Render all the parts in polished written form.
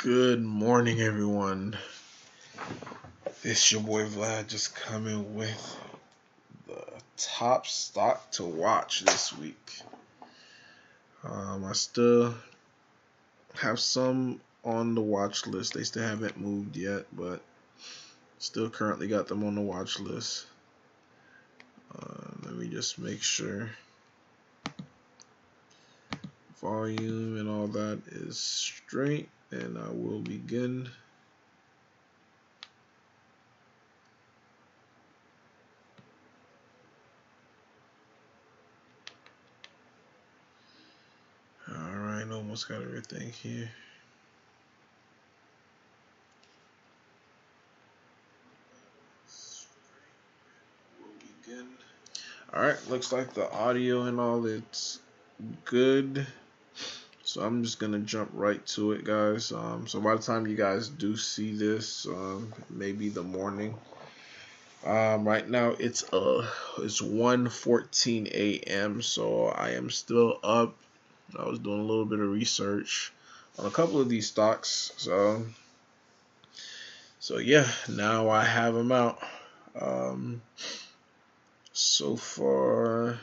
Good morning, everyone. It's your boy Vlad just coming with the top stock to watch this week. I still have some on the watch list. They still haven't moved yet, but still currently got them on the watch list. Let me just make sure volume and all that is straight, and I will begin. Alright, almost got everything here. Alright, looks like the audio and all it's good. So I'm just gonna jump right to it, guys. So by the time you guys do see this, maybe the morning. Right now it's 1:14 a.m. so I am still up. I was doing a little bit of research on a couple of these stocks. So yeah, now I have them out. So far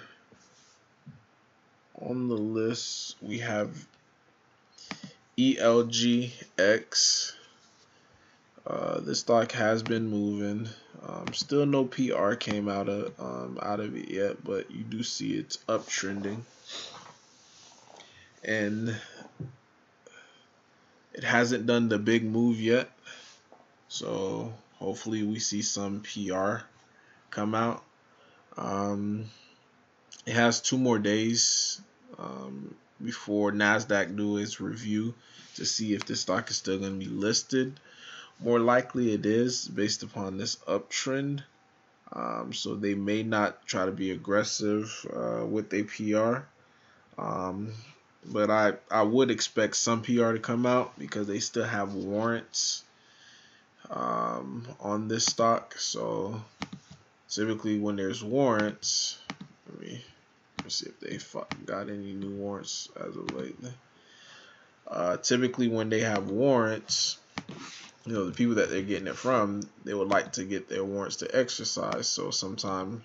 on the list we have ELGX. This stock has been moving. Still no PR came out of it yet, but you do see it's uptrending, and it hasn't done the big move yet. So hopefully we see some PR come out. It has 2 more days before NASDAQ do its review to see if this stock is still going to be listed. More likely it is, based upon this uptrend. So they may not try to be aggressive with a PR. But I would expect some PR to come out because they still have warrants on this stock. So typically when there's warrants, let's see if they got any new warrants as of lately. Typically when they have warrants, you know, the people that they're getting it from, they would like to get their warrants to exercise. So sometimes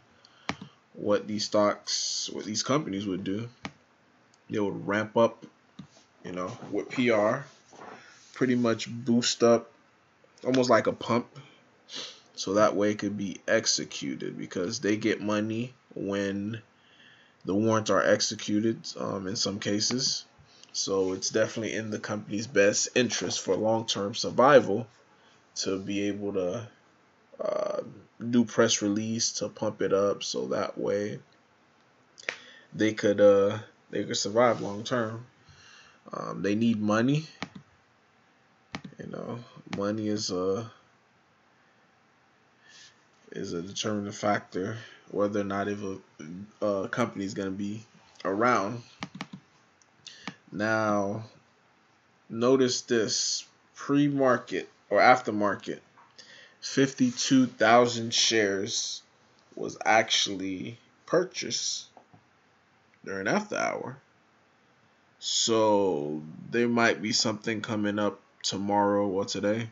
what these companies would do, they would ramp up, you know, with PR, pretty much boost up almost like a pump, so that way it could be executed, because they get money when the warrants are executed in some cases. So it's definitely in the company's best interest for long-term survival to be able to do press release to pump it up, so that way they could survive long term. They need money. You know, money is a determining factor whether or not if a company is going to be around. Now, notice this: pre-market or aftermarket, 52,000 shares was actually purchased during after hour. So there might be something coming up tomorrow or today.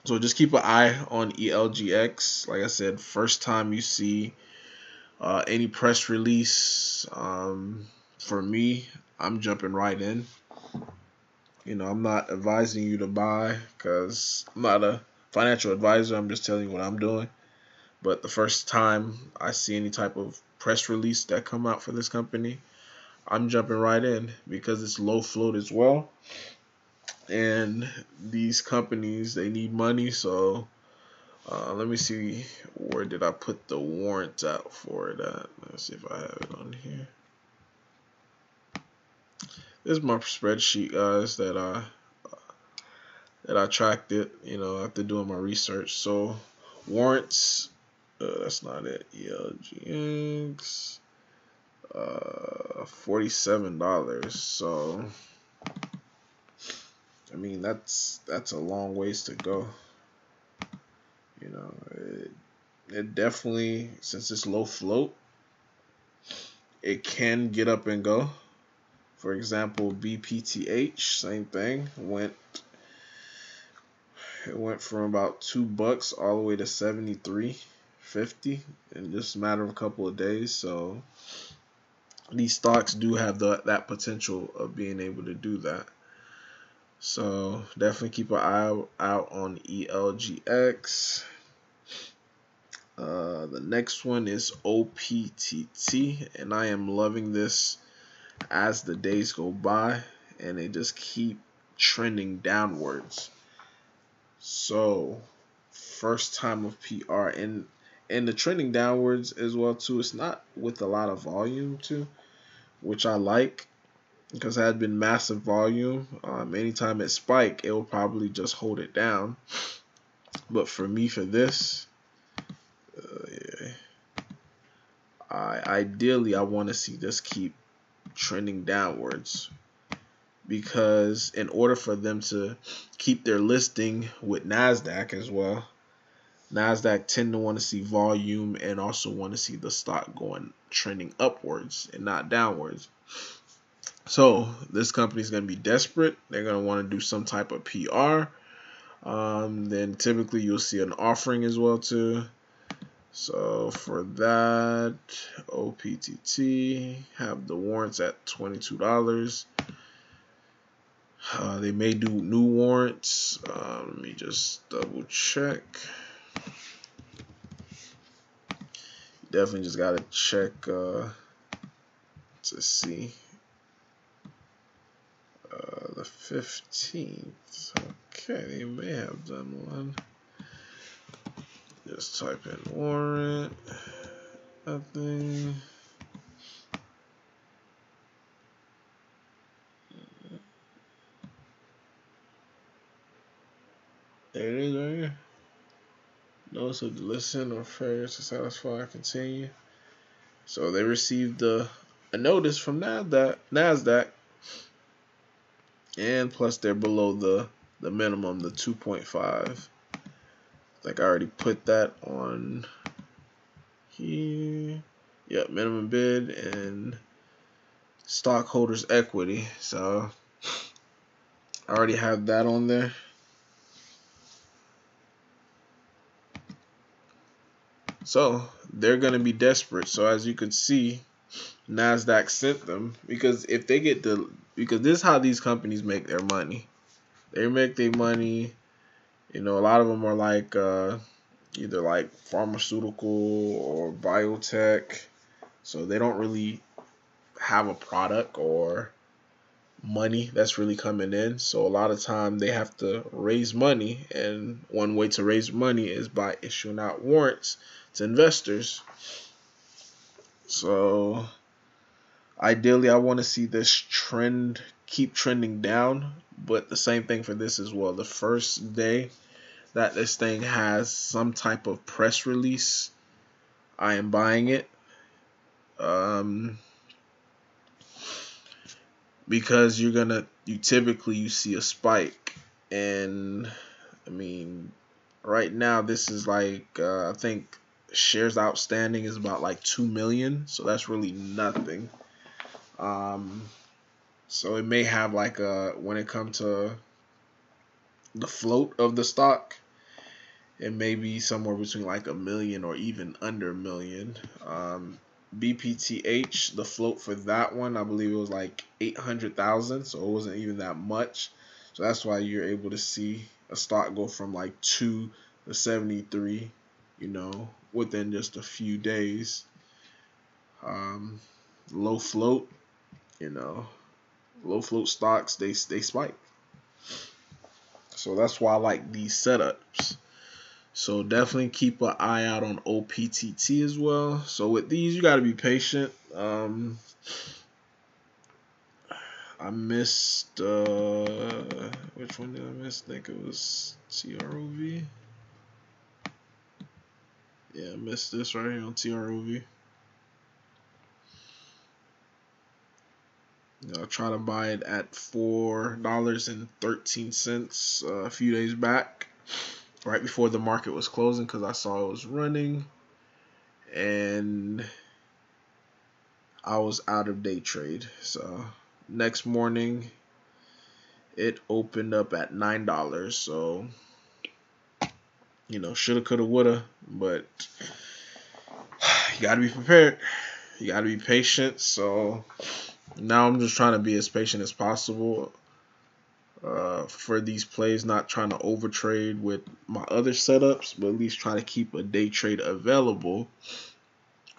So just keep an eye on ELGX. Like I said, first time you see any press release, for me, I'm jumping right in. You know, I'm not advising you to buy because I'm not a financial advisor. I'm just telling you what I'm doing. But the first time I see any type of press release that come out for this company, I'm jumping right in because it's low float as well. And these companies, they need money. So let me see, where did I put the warrants out for it at? Let's see if I have it on here. This is my spreadsheet, guys, that I tracked it, you know, after doing my research. So warrants, that's not it. ELGX, $47. So I mean, that's a long ways to go. You know, it definitely, since it's low float, it can get up and go. For example, BPTH, same thing, went It went from about $2 all the way to 73.50 in just a matter of a couple of days. So these stocks do have that potential of being able to do that. So definitely keep an eye out on ELGX. The next one is OPTT, and I am loving this as the days go by, and they just keep trending downwards. So first time of PR, and the trending downwards as well too. It's not with a lot of volume too, which I like, because it had been massive volume. Anytime it spiked, it will probably just hold it down. But for me, for this, ideally I want to see this keep trending downwards, because in order for them to keep their listing with NASDAQ as well, NASDAQ tend to want to see volume and also want to see the stock going trending upwards and not downwards. So this company is going to be desperate. They're going to want to do some type of PR. Then typically you'll see an offering as well too. So for that, OPTT have the warrants at $22. They may do new warrants. Let me just double check. Definitely just gotta check to see. The 15th. Okay, they may have done one. Just type in warrant. Nothing. There it is right here. Notice of the listen or failure to satisfy continue. So they received a notice from NASDAQ, and plus they're below the minimum, the 2.5. Like I already put that on here. Yep, minimum bid and stockholders equity. So I already have that on there. So they're gonna be desperate. So as you can see, NASDAQ sent them, because if they get because this is how these companies make their money. They make their money. You know, a lot of them are like either like pharmaceutical or biotech. So they don't really have a product or money that's really coming in. So a lot of time they have to raise money, and one way to raise money is by issuing out warrants to investors. So ideally I want to see this trend keep trending down, but the same thing for this as well. The first day that this thing has some type of press release, I am buying it. Because you typically you see a spike, and I mean right now this is like I think shares outstanding is about like 2 million, so that's really nothing. So it may have like when it comes to the float of the stock, it may be somewhere between like 1 million or even under 1 million. BPTH, the float for that one, I believe it was like 800,000, so it wasn't even that much. So that's why you're able to see a stock go from like 2 to 73, you know, within just a few days. Low float, you know, low float stocks, they spike. So that's why I like these setups. So definitely keep an eye out on OPTT as well. So with these, you got to be patient. I missed, which one did I miss? I think it was TROV. Yeah, I missed this right here on TROV. I'll try to buy it at $4.13 a few days back, right before the market was closing, because I saw it was running, and I was out of day trade. So next morning it opened up at $9. So You know, shoulda, coulda, woulda, but you gotta be prepared. You gotta be patient. So now I'm just trying to be as patient as possible for these plays, not trying to overtrade with my other setups, but at least try to keep a day trade available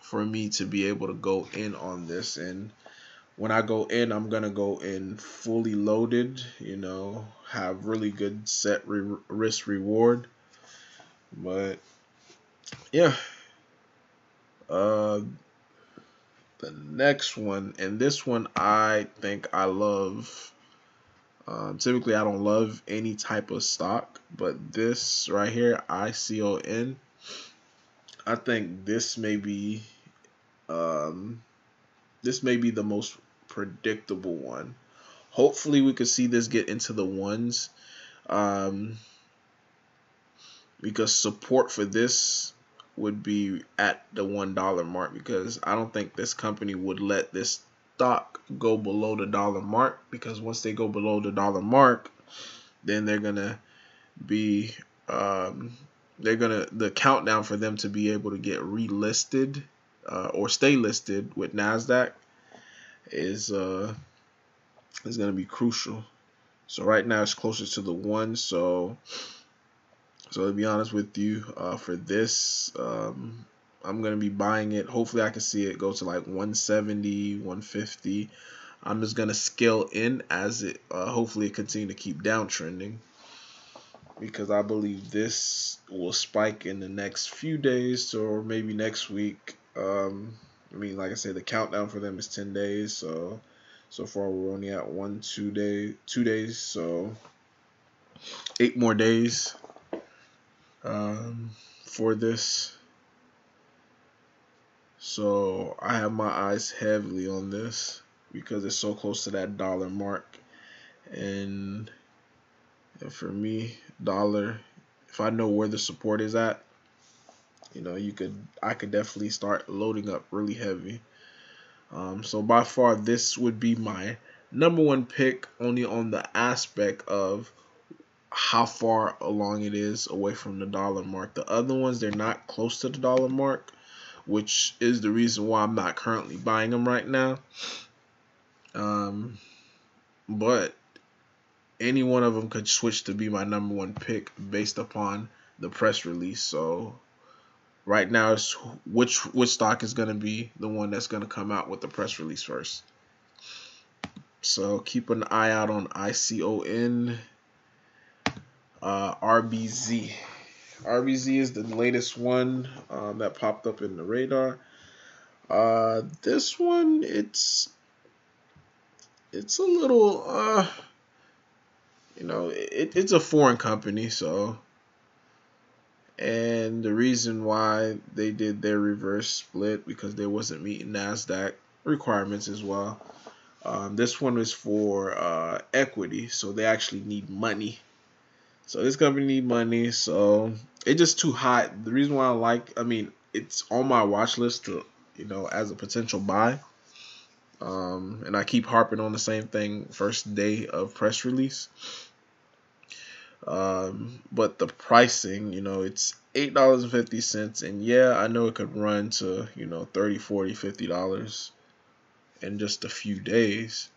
for me to be able to go in on this. And when I go in, I'm gonna go in fully loaded, you know, have really good set risk reward. But yeah, the next one, and this one I think I love. Typically, I don't love any type of stock, but this right here, ICON, I think this may be the most predictable one. Hopefully, we could see this get into the ones, because support for this would be at the $1 mark, because I don't think this company would let this stock go below the dollar mark, because once they go below the dollar mark, then they're gonna be the countdown for them to be able to get relisted or stay listed with NASDAQ is gonna be crucial. So right now it's closer to the one. So to be honest with you, for this, I'm gonna be buying it. Hopefully I can see it go to like 170, 150. I'm just gonna scale in as it hopefully it continue to keep downtrending, because I believe this will spike in the next few days or maybe next week. I mean, like I said, the countdown for them is 10 days. So far we're only at 2 days. So 8 more days for this. So I have my eyes heavily on this because it's so close to that dollar mark. And for me, dollar, if I know where the support is at, you know, I could definitely start loading up really heavy. So by far, this would be my number one pick, only on the aspect of how far along it is away from the dollar mark. The other ones, they're not close to the dollar mark, which is the reason why I'm not currently buying them right now. But any one of them could switch to be my number one pick based upon the press release. So right now, it's which stock is going to be the one that's going to come out with the press release first. So keep an eye out on ICON. RBZ. RBZ is the latest one that popped up in the radar. This one, it's a little, you know, it's a foreign company, so, and the reason why they did their reverse split because they wasn't meeting NASDAQ requirements as well. This one is for equity, so they actually need money. So this company need money, so it's just too high. The reason why I mean, it's on my watch list to, you know, as a potential buy. And I keep harping on the same thing first day of press release. But the pricing, you know, it's $8.50, and yeah, I know it could run to, you know, $30, $40, $50 in just a few days.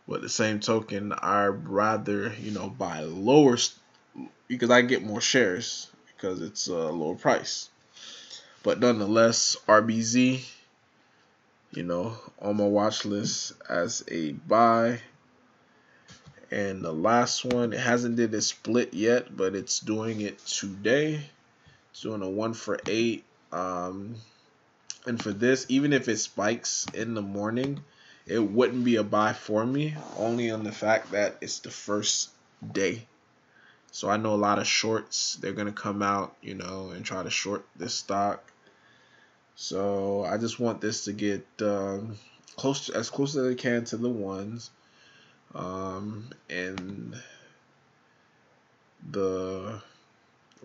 But the same token, I'd rather, you know, buy lower because I get more shares because it's a lower price. But nonetheless, RBZ, you know, on my watch list as a buy. And the last one, it hasn't did a split yet, but it's doing it today. It's doing a 1 for 8. And for this, even if it spikes in the morning, it wouldn't be a buy for me, only on the fact that it's the first day. So I know a lot of shorts, they're going to come out, you know, and try to short this stock. So I just want this to get as close as I can to the ones. And the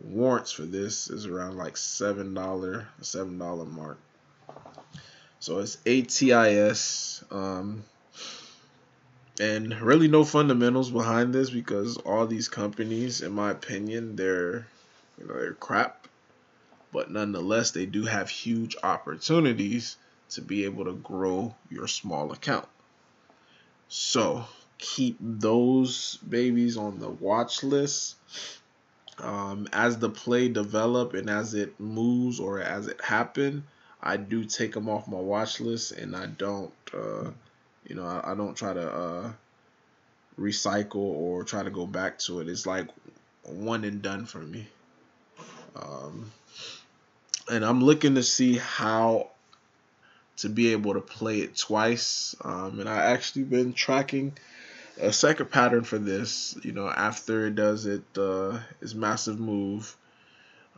warrants for this is around like $7 mark. So it's ATIS, and really no fundamentals behind this because all these companies, in my opinion, they're You know, they're crap, but nonetheless, they do have huge opportunities to be able to grow your small account. So keep those babies on the watch list. As the play develop and as it moves or as it happen, I do take them off my watch list, and I don't, I don't try to recycle or try to go back to it. It's like one and done for me. And I'm looking to see how to be able to play it twice. And I actually been tracking a second pattern for this. You know, after it does its massive move,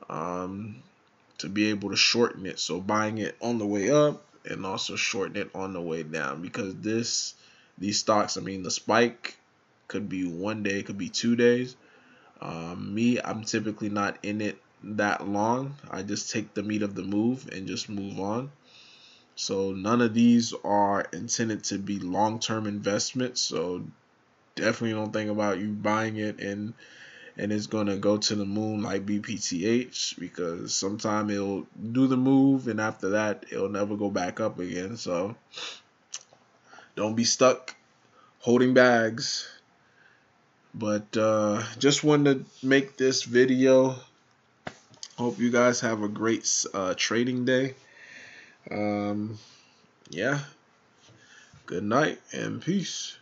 to be able to shorten it. So buying it on the way up and also shorten it on the way down, because these stocks, I mean, the spike could be 1 day, it could be 2 days. I'm typically not in it that long. I just take the meat of the move and just move on. So none of these are intended to be long-term investments. So definitely don't think about you buying it and it's going to go to the moon like BPTH, because sometime it'll do the move and after that it'll never go back up again. So don't be stuck holding bags. But just wanted to make this video. Hope you guys have a great trading day. Yeah. Good night and peace.